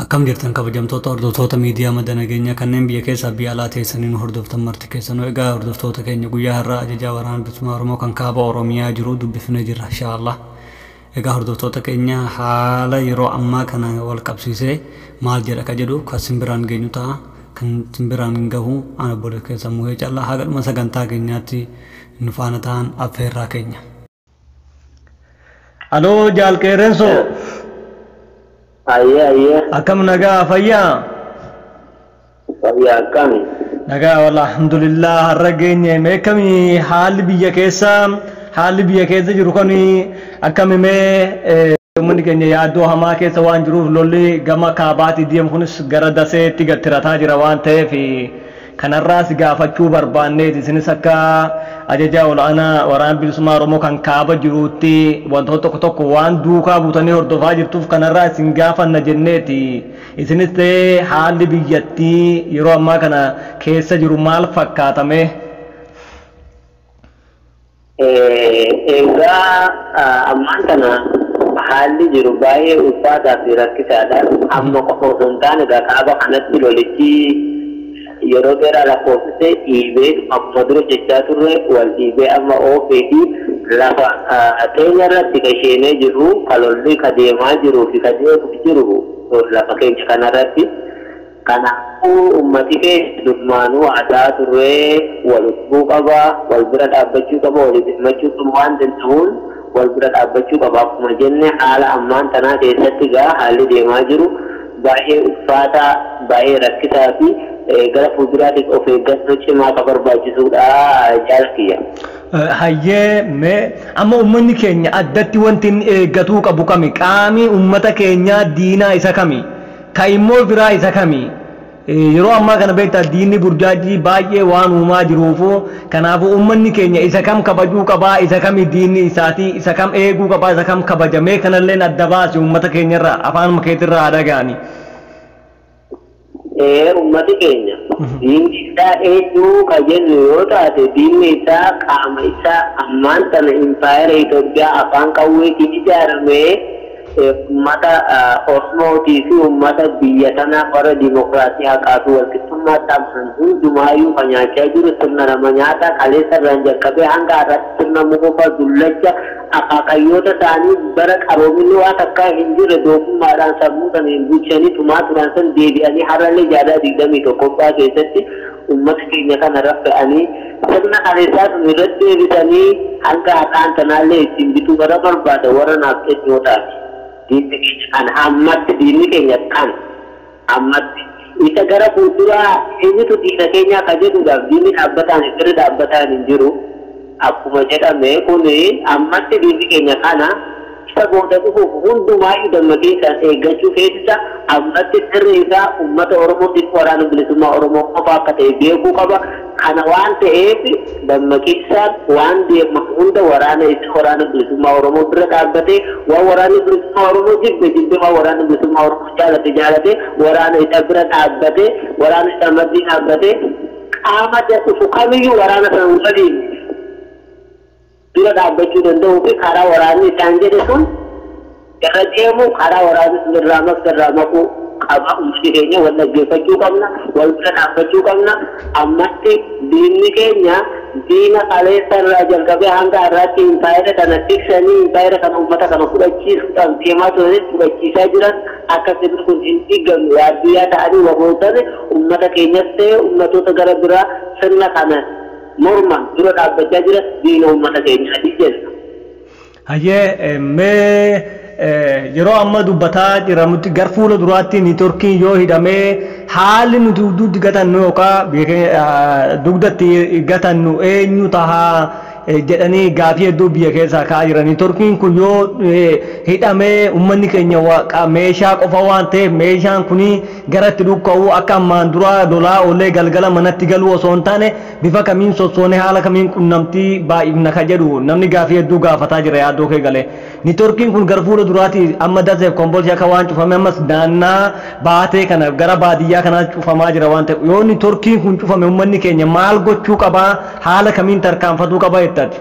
Akkam jirtan kabajamtoota hordoftoota miidiyaa madanageenya kanneen biyya keessaa biyya alaa teessaniin hordoftan marti keessanuu egaa hordoftoota keenya guyyaa har'aa ajajaa waraana bilisummaa Oromoo kan kaaba Oromiyaa jiru dubbifnee jirra inshaallah. Egaa hordoftoota keenya haala yeroo ammaa kana wal qabsiisee maal jedha ka jedhu kan simbiraan geenyu ta'a kan simbiraan gahu ana boole keessa muhee callaa hagadhuma sagantaa keenyaatti nu faana ta'an affeerraa keenya. Aloo jaalqeerenso. Ayya. Akkam nagaa fayyaa? Fayyaa akkami? Nagaa walla alhamdulillah har'a geenye meekami haalli biyya keessa jiru kun akkami mee uummanni keenya yaaddoo hamaa keessa waan jiruuf lolli gama kaabaatti deemu kunis gara daseetti gattirataa jira waan ta'eef kanarraas gaafachuu barbaanneeti isinis akka ajajaa olaanaa waraana bilisummaa Oromoo kan kaaba jiruutti wantoota tokko tokko waan duukaa buutanii hordofaa jirtuuf kanarraa isin gaafanna jenneeti isinis ta'ee haalli biyyattii yeroo ammaa kana keessa jiru maal fakkaatame? Egaa ammaan kana haalli jiru baay'ee ulfaataa fi rakkisaadha. Amma qofa osoo hin taane egaa kaaba kanatti lolichi yeroo dheeraa lakkoofsise dhiibee akkuma dura jechaa turre wal dhiibee amma oofee fi lafa keenya irratti kasheenee jiru kalolli ka deemaa jiruu fi ka deemuuf jiru lafa keenya kanarratti kanaafuu ummati keenya durmaanuu aadaa turre wal utubuu qaba wal bira dhaabbachuu qaba walitti himachuu qabu waan danda'uun wal bira dhaabbachuu qaba akkuma jenne haala ammaan tanaa keessatti gaa haalli deemaa jiru baay'ee ulfaataa baay'ee rakkisaa fi gara fuulduraatiif of eeggannoo cimaa ka barbaachisuudha jaalkiyya. Hayyee mee amma uummanni keenya addatti wanti inni eeggatuu qabu kami? Qaamii uummata keenyaa diinaa isa kami? Ka immoo biraa isa kami? Yeroo ammaa kana beektaa diinni burjaajii baay'ee waan uumaa jiruufu kanaafuu uummanni keenya isa kam kabajuu qabaa? Isa kami diinni isaatii? Isa kam eeguu qabaa? Isa kam kabajamee kanallee adda baasi uummata keenyarraa afaan makeetirraa haa dhaga'ani. Ummati keenya diinni isaa eenyu ka jennu yoo taate diinni isaa qaama isaa ammaan tana impaayera Itoophiyaa afaan qawweetiin ijaaramee ummata Oromootii fi ummata biyya tanaa bara dimokiraasii haqaa fi walqixxummaatti amanan hundumaayyuu kan nyaachaa jiru sirna nama nyaataa kaleessa irraan jalqabee hanga irratti sirna mukufa dullacha akaakayyoota isaanii bara qaroominni waan takkaa hin jirre doofummaadhaan sammuu sana hin bulchanii tumaa turan san deebi'anii har'allee jaadaa 21ffaa keessatti ummata keenya kana raffa'anii sirna kaleessaa sun irratti deebisanii hanga har'aan tanaallee ittiin bituu bara barbaada warra naaf eenyootaati. Diinni keenya kan ammatti diinni keenya kan ammatti isa gara fuulduraa eenyutu diina keenyaa ka jedhuudhaaf diinni dhaabbataan sirri dhaabbataan hin jiru. Akkuma jedhame kun ammatti diinni keenya kana isa booda dhufuuf hundumaayyuu dammaqiinsaan eeggachuu keessisa ammatti sirri isaa uummata Oromootiif waraana bilisummaa Oromoo qofa akka ta'e beekuu qaba. Kana waan ta'eef dammaqiinsaan waan deemu hunda waraana bilisummaa Oromoo bira dhaabbatee waan waraanni bilisummaa Oromoo jibbe waan waraanni bilisummaa Oromoo jaalate waraana isa bira dhaabbatee waraana isa maddii dhaabbatee qaama dhufu kamiyyuu waraana sana waliin dura dhaabbachuu danda'uu fi karaa waraanni isaan jedhe sun irra deemu karaa waraanni sun irraa maquu qaba. Uummanni keenya wal dhaggeeffachuu qabna wal bira dhaabbachuu qabna. Ammatti diinni keenya diina kaleessa irraa jalqabee hanga har'aatti impaayera kana tiksanii impaayera kana uummata kana fudhachiisuudhaan deemaa turanis fudhachiisaa jiran akka sirni kun hin diigamne waardiyyaa ta'anii wabootani uummata keenyas ta'e uummatoota gara biraa sirna kana morman dura dhaabbachaa jira diina uummata keenyaati jenna. Hayyee mee yeroo amma dubbataa jiranutti gar fuula duraatti niitoorkiin yoo hidhamee haalli nuti dugdatti gatannu yookaan dugdatti gatannu eenyu tahaa jedhanii gaafii hedduu biyya keessaa ka'aa jiran. Niitoorkiin kun yoo hidhamee uummanni keenya meeshaa qofa waan ta'eef meeshaan kun gara itti dhukka'uu akka ammaan dura lolaa oollee galgala manatti galuu osoo hin taane bifa kamiin sossoonee haala kamiin qunnamtii baay'ina ka jedhu namni gaafii hedduu gaafataa jira yaaddoo kee galee. Niitoorkiin kun gara fuula duraatti amma daseef komboolsii akka waan cufame ammas naannaa baatee kana gara baadiyyaa kanaatti cufamaa jira waan ta'eef yoo niitoorkiin kun cufame uummanni keenya maal gochuu qabaa haala kamiin tarkaanfatuu qabaa jettati?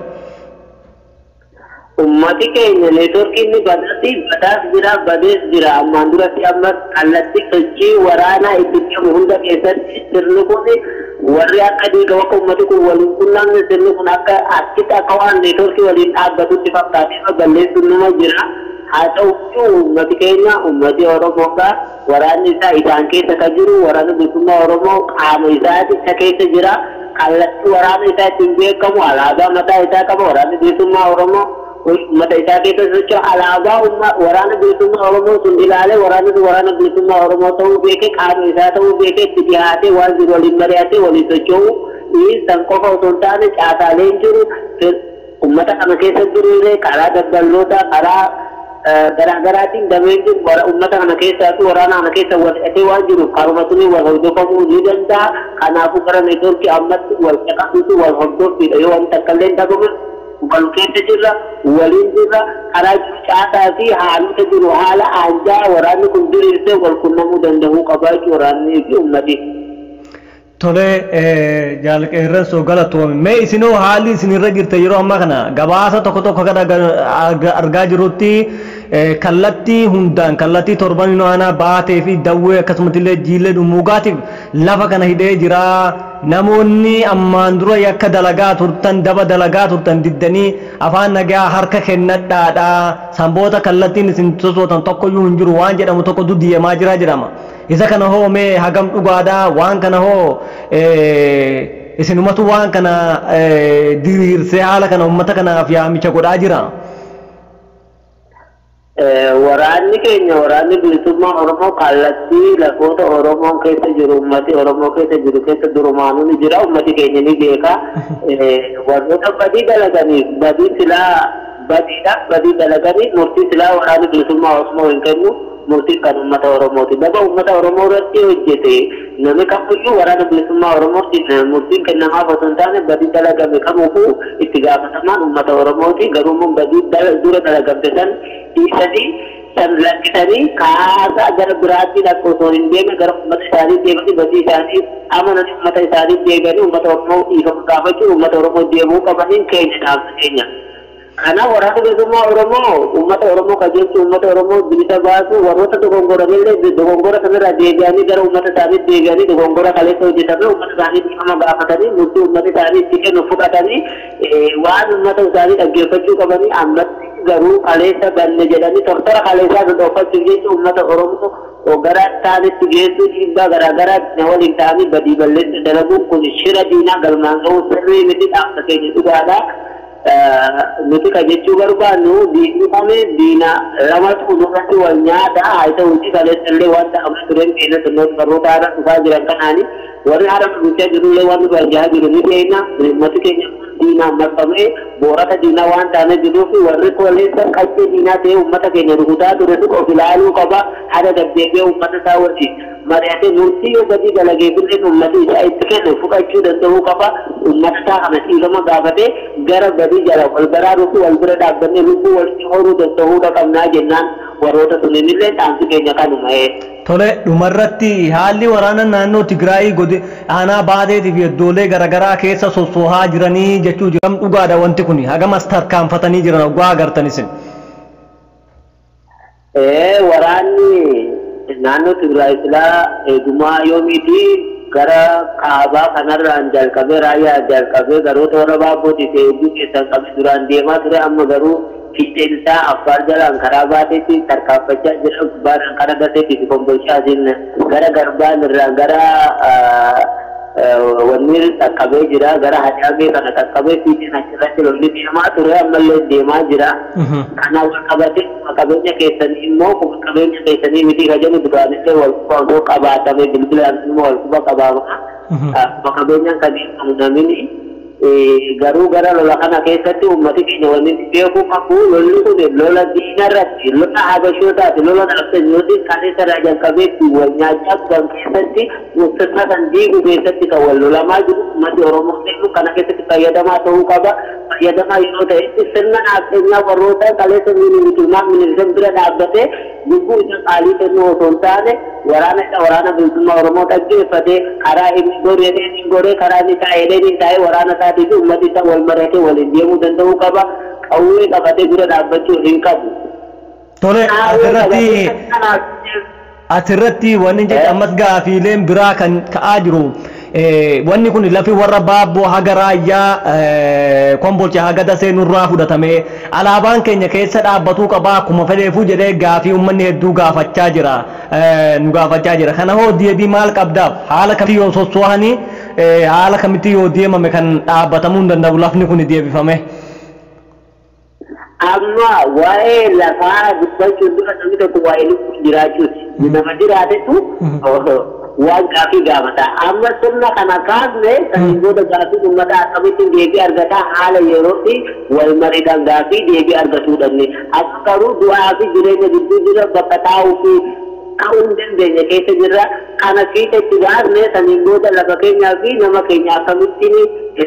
ummati keenya neetworkiin ni badati badaas jira badees jira ammaan duratti amma kallattii sochii waraanaa itti jiru hunda keessatti sirni kun warri akka dhiiga bakka ummati kun waliin qunnamne sirni kun akka achitti akka waan neetworkii waliin dhaabbatutti fakkaatee balleessuun numa jira haa ta'u ummati keenya ummati Oromoo waraanni isaa isaan keessa kan jiru waraanni bilisummaa Oromoo qaama isaati isa keessa jira kallattii waraana isaa ittiin beekamu alaabaa mataa isaa qaba waraanni bilisummaa Oromoo mata isaa keessa socho'u alaabaa waraana bilisummaa Oromoo sun ilaalee waraana bilisummaa Oromoo ta'uu beekee qaama isaa ta'uu beekee itti dhiyaatee waan jiru waliin mari'atee waliin socho'u san qofa osoo hin taane caasaaleen jiru ummata kana keessa jiru karaa dabballoota karaa garaagaraatiin dameen jiru ummata kana keessaa fi waraana kana keessa wal hidhatee waan jiru karuma suni wal hordofamuu ni danda'a kanaafuu gara neetworkii ammatti wal caqasuutu wal hordoffiidha yoo wanta akka illee dhabame wal keessa jirra waliin jirra karaa jiru caasaa fi haalota jiru haala aanjaa waraanni kun diriirsee wal qunnamuu danda'uu qabaachuu waraannii fi ummati. Tole jaalqeerran soo galatoome mee isinoo haalli isinirra jirte yeroo ammaa kana gabaasa tokko kan argaa jirutti kallattii hundaan kallattii torban aanaa baatee fi dawwee akkasumallee jiillee dhumuugaatiif lafa kana hidhee jira namoonni ammaan dura yakka dalagaa turtan daba dalagaa turtan diddanii afaan nagaa harka kennadhaadha sanboota kallattiin isin sosootan tokkoyyuu hin jiru waan jedhamu tokko duddiyamaa jira jedhama. Isa kana hoo mee hagam dhugaadha waan kana hoo isinumatu waan kana diriirsee haala kana ummata kanaaf yaamicha godhaa jira. Waraanni keenya waraanni bilisummaa Oromoo kallattii lafoota Oromoon keessa jiru ummati Oromoo keessa jiru keessa durumaanuu ni jira ummati keenya ni beeka warroota badii dalaganiif badii silaa badiidha badii dalaganii murtii silaa waraanni bilisummaa Oromoo hin kennu murtiin kan ummata Oromooti daba ummata Oromoo irratti hojjete namni kamiyyuu waraana bilisummaa Oromootiin murtiin kennamaaf osoo hin taane badii dalagame kamuufuu itti gaafatamaan ummata Oromooti garuu badii dura dalagamte san dhiisanii san lakkisanii kaasaa gara biraatti lakko osoo hin deemne gara ummata isaanii deemanii badii isaanii amananii ummata isaanii deeganii ummata Oromoo dhiifama gaafachuu ummata Oromoo deemuu qabaniin keenya dhaabsa keenya. Kana waraana bilisummaa Oromoo ummata Oromoo qajeelchu ummata Oromoo bilisa baasu warroota dogongoranillee dogongora kanarraa deebi'anii gara ummata isaanii deebi'anii dogongora kaleessa hojjetame ummata isaanii dhiifama gaafatanii murtii ummata isaanii itti kennu fudhatanii waan ummata isaanii dhaggeeffachuu qabanii ammatti garuu kaleessa banne jedhanii tortora kaleessaa dhodhoofachuuf jecha ummata Oromoo gara taanitti geessuu dhiibbaa garaagaraa na waliin ta'anii badii balleessa dalaguun kun shira diinaa galmaan ga'uu sirrii miti dhaabsa keenya dhugaadha. Nuti kajechuu barbaannu diinni diina lamatu nurratti wal nyaata haa ta'uuti kaleessallee waan ta'amaa tureen keenya sunnoota barnoota haala dhufaa jiran kanaani warri haala bulchaa jirullee waan nu barjaa jiru ni beekna ummati keenya diinaan marfamee boorata diinaa waan taane jiruuf warri kaleessa qaccee diinaa ta'ee ummata keenya rukutaa ture of ilaaluu qaba haala deddeebi'ee ummata isaa wajjin mari'atee murtii yoo badii dalageefillee ummati isaa itti kenne fudhachuu danda'uu qaba ummata isaa kana dhiifama gaafatee gara badii jala wal baraaruufi wal bira dhaabbannee lubbuu walitti horuu danda'uudha qabnaa jennaan warroota sunniinillee dhaamsi keenya kanuma. Tole dhumarratti haalli waraana naannoo Tigraay aanaa baateetii fi iddoolee garaagaraa keessa sossoohaa jiranii jechuu jiram dhugaadha wanti kun hagamas tarkaanfatanii jiran oggaa agartanis. Waraanni naannoo Tigraay silaa eegumaa yoomiiti gara kaabaa kanarraan jalqabee raayyaa jalqabee garoota warra baabootii fi hedduu keessan qabee duraan deemaa ture amma garuu fiixeen isaa affaar jalaan karaa baateetti tarkaanfachaa jira gubbaadhaan karaa gaseetti fi kombolchaatiin gara garbaan irraa gara wanni qaqqabee jira gara hajaamee kana qaqqabee fiixeen achirratti lolli deemaa ture ammallee deemaa jira. Kana wal qabatee qabeenya keessanii immoo qabeenya keessanii miti kajamu duraanillee wal quba osoo qabaatame bilbilaan immoo wal quba qabaama. Qabeenyaan kan beekamu namni garuu gara lola kana keessatti ummati keenya wanni beekuu qabu lolli kun lola diinarratti lola habashootaati lola nafsanyooti kaneessa irraa jalqabeetti wal nyaachaa turan keessatti murteessaa kan diigu keessatti kan wal lolamaa jiru ummati Oromoo illee kana keessatti fayyadamaa ta'uu qaba. Fayyadamaa yoo ta'e sirna dhaabeenyaa warroota kaleessa minilism bira dhaabbatee lubbuu isa qaalii kennuu osoo hin taane waraana bilisummaa Oromoo dhaggeeffatee karaa inni godhee karaa inni taa'ee waraana isaatii fi ummati isa wal maratee waliin deemuu danda'uu qaba. Qawwee qabatee bira dhaabbachuu hin qabu. Tole asirratti wanni jecha ammas gaafiileen biraa kan ka'aa jiru. Wanni kun lafi warra baabboo haga raayyaa kombolcha haga dasee nurraa fudhatame alaabaan keenya keessa dhaabbatuu qabaa akkuma fedheefuu jedhee gaafii uummanni hedduu gaafachaa jira nu gaafachaa jira. Kana hoo deebii maal qabdaaf haala kamitti yoo sosso'anii haala kamitti yoo deemame kan dhaabbatamuu hin danda'u lafni kun deebifame. Amma waa'ee lafaa dubbachuun dura namni tokko waa'ee lubbuu jiraachuuti. Nama jiraatetu waan gaafii gaafata. Amma sirna kana kaasne saniin booda gaafii uummataa akkamittiin deebii argataa haala yerootti wal mariidhaan gaafii deebii argatuu dhabne. Akka garuu du'aa fi jireenya gidduu jira bakka taa'uu fi ta'uu hin dandeenye keessa jirra. Kana fiixa itti baasne saniin booda lafa keenyaa fi nama keenya akkamittiin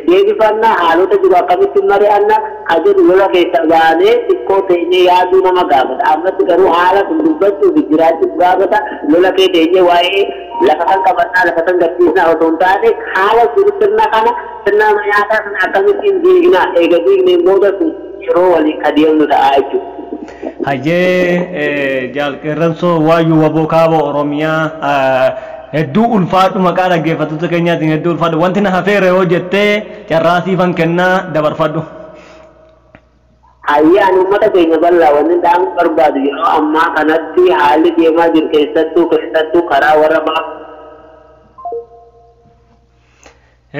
deebifannaa haalota jiru akkamittiin mari'anna kajedhu lola keessa baanee xiqqoo teenyee yaaduu nama gaafata. Ammatti garuu haala kun dubbachuu fi jiraachuuf gaafata. Lola kee teenyee waa'ee lafa kan qabannaa lafa kan gadhiisnaa osoo hin taane haala jiru sirna kana sirna nyaataa sana akkamittiin diignaa eega diigneen booda sun yeroo waliin adeemnu ta'a jechuudha. Hayyee jaalqeerransoo waayyuu waboo kaaba Oromiyaa hedduu ulfaadhu maqaa dhaggeeffattoota keenyaatiin hedduu ulfaadhu wanti na hafeere yoo jettee carraasiifan kennaa dabarfadhu. Hayyaan uummata keenya bal'aa wanni dhaamuu barbaadu yeroo ammaa kanatti haalli deemaa jiru keessattuu karaa warra baabu.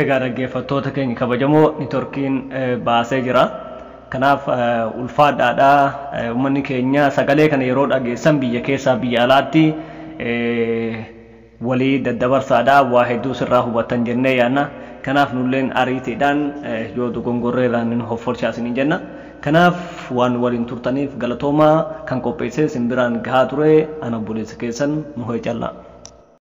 Egaa dhaggeeffattoota keenya kabajamoo niitoorkiin baasee jira. Kanaaf ulfaadhaadha uummanni keenya sagalee kana yeroo dhageessan biyya keessaa biyya alaatti walii daddabarsaadha waa hedduu sirraa hubatan jennee yaadna. Kanaaf nulleen ariitiidhaan yoo dogongorreedhaan hoffolchaasanii jenna. Kanaaf waan waliin turtaniif galatoomaa kan qopheessee simbiraan gahaa ture ana obboleessa keessan Muhee Callaa.